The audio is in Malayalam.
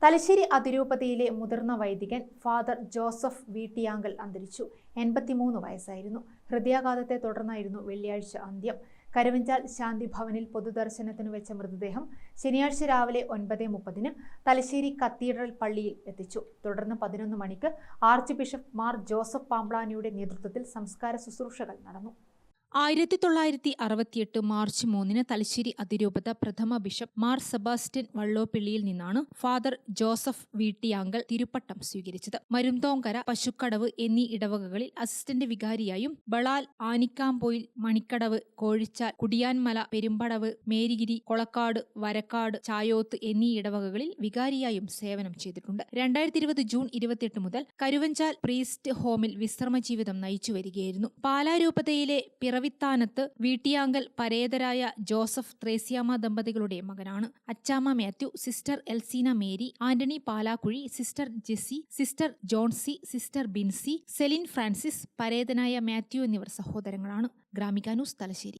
തലശ്ശേരി അതിരൂപതയിലെ മുതിർന്ന വൈദികൻ ഫാദർ ജോസഫ് വീട്ടിയാങ്കൽ അന്തരിച്ചു. 83 വയസ്സായിരുന്നു. ഹൃദയാഘാതത്തെ തുടർന്നായിരുന്നു വെള്ളിയാഴ്ച അന്ത്യം. കരുവഞ്ചാൽ ശാന്തി ഭവനിൽ പൊതുദർശനത്തിന് വെച്ച മൃതദേഹം ശനിയാഴ്ച രാവിലെ 9:30 തലശ്ശേരി കത്തീഡ്രൽ പള്ളിയിൽ എത്തിച്ചു. തുടർന്ന് 11 മണിക്ക് ആർച്ച് ബിഷപ്പ് മാർ ജോസഫ് പാംപ്ലാനിയുടെ നേതൃത്വത്തിൽ സംസ്കാര ശുശ്രൂഷകൾ നടന്നു. 1968 മാർച്ച് 3 തലശ്ശേരി അതിരൂപത പ്രഥമ ബിഷപ്പ് മാർ സെബാസ്റ്റ്യൻ വള്ളോപ്പിള്ളിയിൽ നിന്നാണ് ഫാദർ ജോസഫ് വീട്ടിയാങ്കൽ തിരുപ്പട്ടം സ്വീകരിച്ചത്. മരുന്തോങ്കര, പശുക്കടവ് എന്നീ ഇടവകകളിൽ അസിസ്റ്റന്റ് വികാരിയായും, ബളാൽ, ആനിക്കാംപൊയിൽ, മണിക്കടവ്, കോഴിച്ചാൽ, കുടിയാൻമല, പെരുമ്പടവ്, മേരിഗിരി, കൊളക്കാട്, വരക്കാട്, ചായോത്ത് എന്നീ ഇടവകകളിൽ വികാരിയായും സേവനം ചെയ്തിട്ടുണ്ട്. 2020 ജൂൺ 28 മുതൽ കരുവഞ്ചാൽ പ്രീസ്റ്റ് ഹോമിൽ വിശ്രമ ജീവിതം നയിച്ചു വരികയായിരുന്നു. പാലാരൂപതയിലെ വിത്താനത്ത് വീട്ടിയാങ്കൽ പരേതരായ ജോസഫ് ത്രേസ്യാമ്മ ദമ്പതികളുടെ മകനാണ്. Achamma Mathew, sister Elseena Mary, Antony Palakuzhi, sister Jessy, sister Johnsy, sister Binsy, Celine Francis, പരേതനായ മാത്യു എന്നിവർ സഹോദരങ്ങളാണ്. ഗ്രാമിക ന്യൂസ്, തലശ്ശേരി.